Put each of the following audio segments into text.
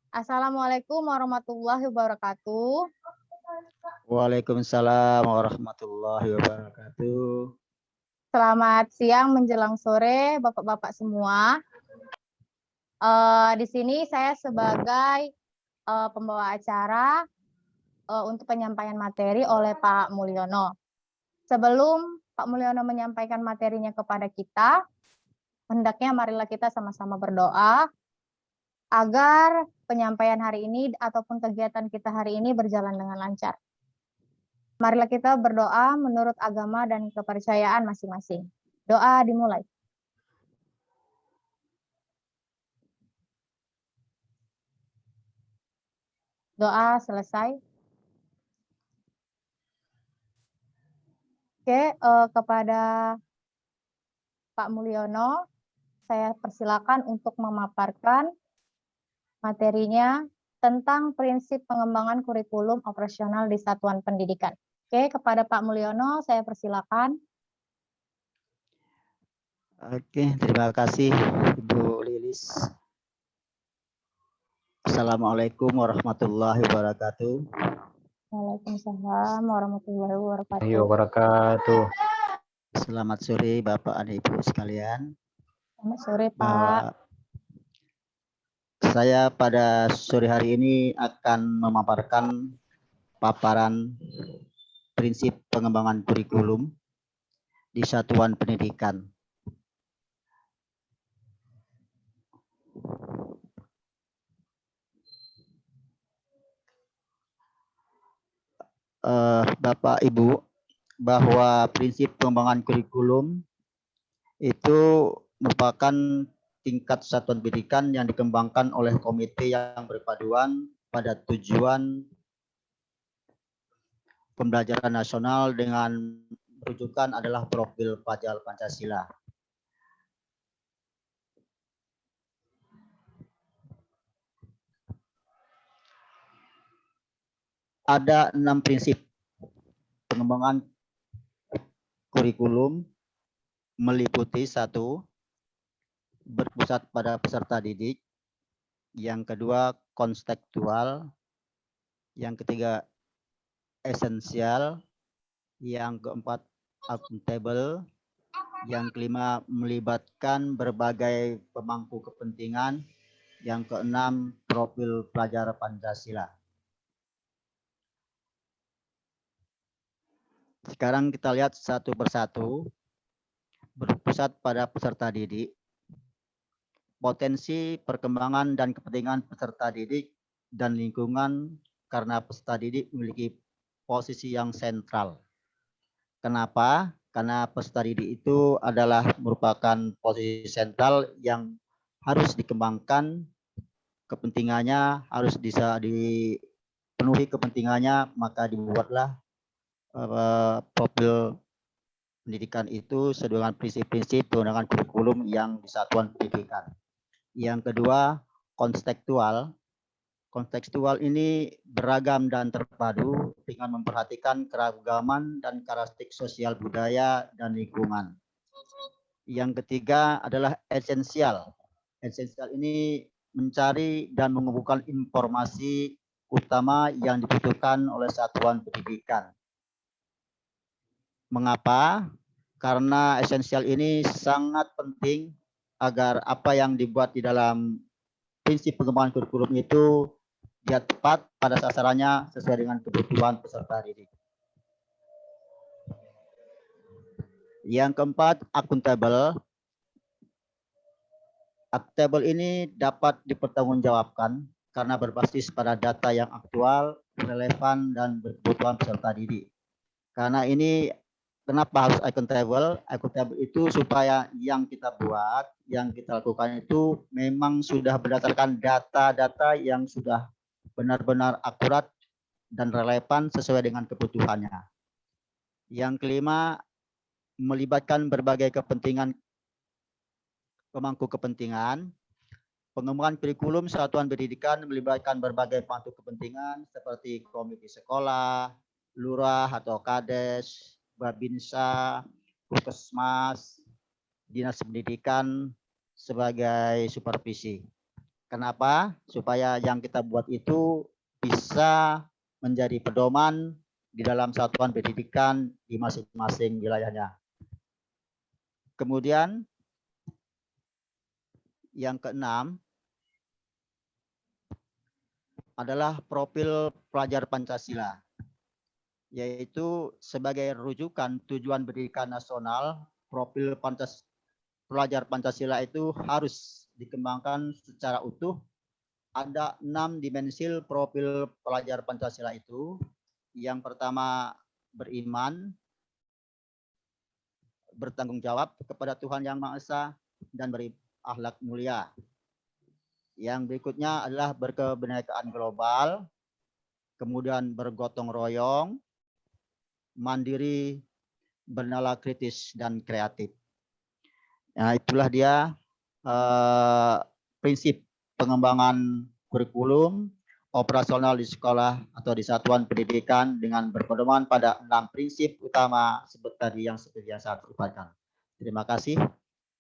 Assalamualaikum warahmatullahi wabarakatuh. Waalaikumsalam warahmatullahi wabarakatuh. Selamat siang menjelang sore, Bapak-bapak semua. Di sini saya sebagai pembawa acara untuk penyampaian materi oleh Pak Mulyono. Sebelum Pak Mulyono menyampaikan materinya kepada kita, hendaknya marilah kita sama-sama berdoa agar penyampaian hari ini ataupun kegiatan kita hari ini berjalan dengan lancar. Marilah kita berdoa menurut agama dan kepercayaan masing-masing. Doa dimulai. Doa selesai. Oke, kepada Pak Mulyono, saya persilakan untuk memaparkan materinya tentang prinsip pengembangan kurikulum operasional di satuan pendidikan. Oke, kepada Pak Mulyono, saya persilakan. Oke, terima kasih Ibu Lilis. Assalamualaikum warahmatullahi wabarakatuh. Waalaikumsalam warahmatullahi wabarakatuh. Selamat sore Bapak dan Ibu sekalian. Selamat sore Pak. Bahwa saya pada sore hari ini akan memaparkan paparan prinsip pengembangan kurikulum di satuan pendidikan. Bapak Ibu, bahwa prinsip pengembangan kurikulum itu merupakan tingkat satuan pendidikan yang dikembangkan oleh komite yang berpaduan pada tujuan pembelajaran nasional dengan rujukan adalah profil pelajar Pancasila. Ada 6 prinsip pengembangan kurikulum, meliputi 1, berpusat pada peserta didik, yang kedua konstekstual, yang ketiga esensial, yang keempat akuntabel, yang kelima melibatkan berbagai pemangku kepentingan, yang keenam profil pelajar Pancasila. Sekarang kita lihat satu persatu. Berpusat pada peserta didik, potensi perkembangan dan kepentingan peserta didik dan lingkungan karena peserta didik memiliki posisi yang sentral. Kenapa? Karena peserta didik itu adalah merupakan posisi sentral yang harus dikembangkan, kepentingannya harus bisa dipenuhi kepentingannya, maka dibuatlah profil pendidikan itu sesuai dengan prinsip-prinsip pengembangan kurikulum yang di satuan pendidikan. Yang kedua, kontekstual. Kontekstual ini beragam dan terpadu dengan memperhatikan keragaman dan karakteristik sosial budaya dan lingkungan. Yang ketiga adalah esensial. Esensial ini mencari dan mengumpulkan informasi utama yang dibutuhkan oleh satuan pendidikan. Mengapa? Karena esensial ini sangat penting agar apa yang dibuat di dalam prinsip pengembangan kurikulum itu dia tepat pada sasarannya sesuai dengan kebutuhan peserta didik. Yang keempat, akuntabel. Akuntabel ini dapat dipertanggungjawabkan karena berbasis pada data yang aktual, relevan, dan berkebutuhan peserta didik. Karena ini kenapa harus akuntabel? Akuntabel itu supaya yang kita buat, yang kita lakukan itu memang sudah berdasarkan data-data yang sudah benar-benar akurat dan relevan sesuai dengan kebutuhannya. Yang kelima, melibatkan berbagai kepentingan, pemangku kepentingan. Pengembangan kurikulum satuan pendidikan melibatkan berbagai pemangku kepentingan seperti komite sekolah, lurah atau kades, Babinsa, Puskesmas, Dinas Pendidikan sebagai supervisi. Kenapa? Supaya yang kita buat itu bisa menjadi pedoman di dalam satuan pendidikan di masing-masing wilayahnya. Kemudian yang keenam adalah profil pelajar Pancasila, yaitu sebagai rujukan tujuan pendidikan nasional, profil pelajar Pancasila itu harus dikembangkan secara utuh. Ada 6 dimensi profil pelajar Pancasila itu. Yang pertama, beriman, bertanggung jawab kepada Tuhan Yang Maha Esa, dan berakhlak mulia. Yang berikutnya adalah berkebinekaan global, kemudian bergotong royong, mandiri, bernalar kritis, dan kreatif. Nah, itulah dia prinsip pengembangan kurikulum operasional di sekolah atau di satuan pendidikan dengan berpedoman pada 6 prinsip utama seperti tadi yang seperti yang saya sampaikan. Terima kasih.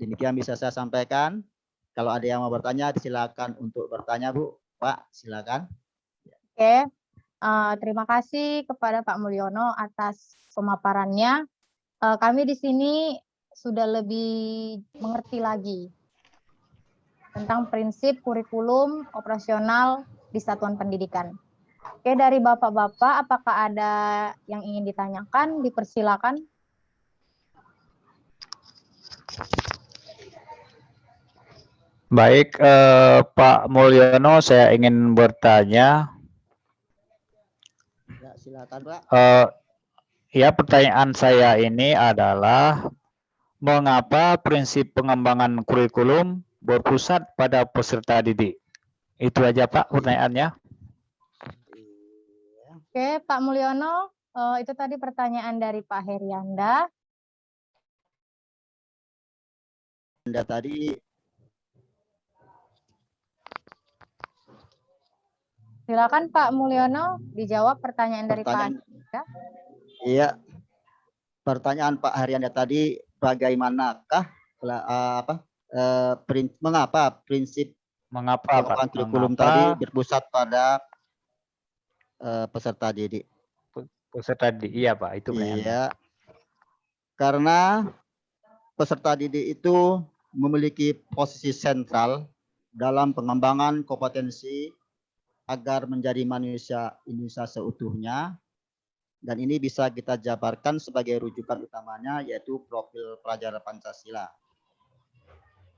Demikian bisa saya sampaikan. Kalau ada yang mau bertanya, silakan untuk bertanya, Bu. Pak, silakan. Oke, terima kasih kepada Pak Mulyono atas pemaparannya. Kami di sini sudah lebih mengerti lagi tentang prinsip kurikulum operasional di satuan pendidikan. Oke, dari Bapak-Bapak, apakah ada yang ingin ditanyakan? Dipersilakan. Baik, Pak Mulyono, saya ingin bertanya. Ya, silakan, Pak. Ya, pertanyaan saya ini adalah mengapa prinsip pengembangan kurikulum berpusat pada peserta didik? Itu aja, Pak, pertanyaannya. Oke, Pak Mulyono, itu tadi pertanyaan dari Pak Herianda. Anda tadi Silakan Pak Mulyono dijawab pertanyaan dari Pak. Iya. Pertanyaan Pak Haryanda tadi, bagaimanakah mengapa prinsip pengembangan kurikulum tadi berpusat pada peserta didik? Peserta didik, iya Pak, itu pertanyaannya. Iya. Karena peserta didik itu memiliki posisi sentral dalam pengembangan kompetensi agar menjadi manusia Indonesia seutuhnya. Dan ini bisa kita jabarkan sebagai rujukan utamanya yaitu profil pelajar Pancasila.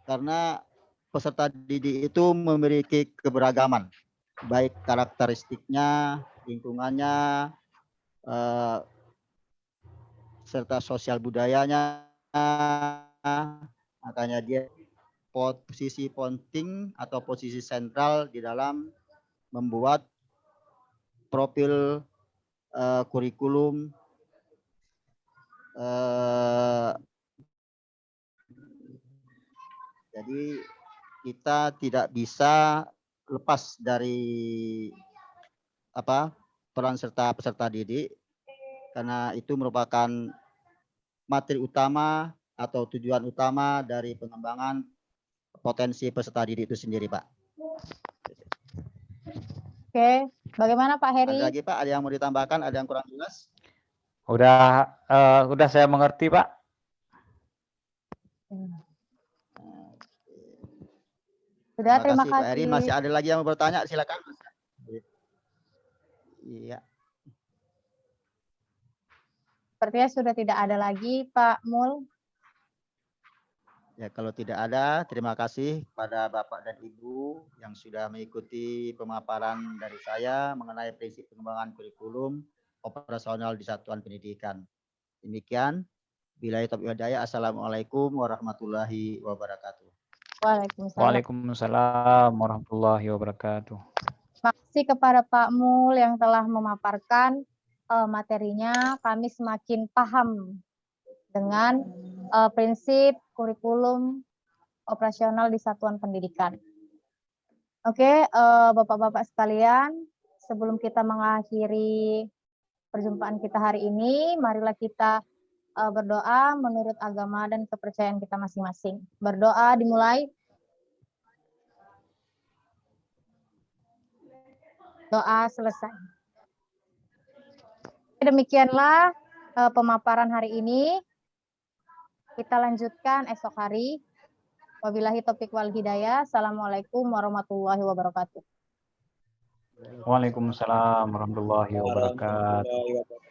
Karena peserta didik itu memiliki keberagaman, baik karakteristiknya, lingkungannya, serta sosial budayanya. Makanya dia posisi penting atau posisi sentral di dalam membuat profil kurikulum jadi kita tidak bisa lepas dari peran serta peserta didik karena itu merupakan materi utama atau tujuan utama dari pengembangan potensi peserta didik itu sendiri, Pak. Oke, bagaimana Pak Heri? Ada lagi Pak, ada yang mau ditambahkan, ada yang kurang jelas? Udah saya mengerti, Pak. Sudah, terima kasih. Pak Heri. Masih ada lagi yang mau bertanya, silakan. Iya. Sepertinya sudah tidak ada lagi, Pak Mul. Ya, kalau tidak ada, terima kasih kepada Bapak dan Ibu yang sudah mengikuti pemaparan dari saya mengenai prinsip pengembangan kurikulum operasional di satuan pendidikan. Demikian, billahi taufiq wal hidayah. Assalamualaikum warahmatullahi wabarakatuh. Waalaikumsalam. Waalaikumsalam warahmatullahi wabarakatuh. Terima kasih kepada Pak Mul yang telah memaparkan materinya. Kami semakin paham dengan prinsip kurikulum operasional di satuan pendidikan. Oke, Bapak-Bapak sekalian, sebelum kita mengakhiri perjumpaan kita hari ini, marilah kita berdoa menurut agama dan kepercayaan kita masing-masing. Berdoa dimulai. Doa selesai. Demikianlah pemaparan hari ini. Kita lanjutkan esok hari. Wabillahi taufiq wal hidayah. Assalamualaikum warahmatullahi wabarakatuh. Waalaikumsalam warahmatullahi wabarakatuh. Warahmatullahi wabarakatuh.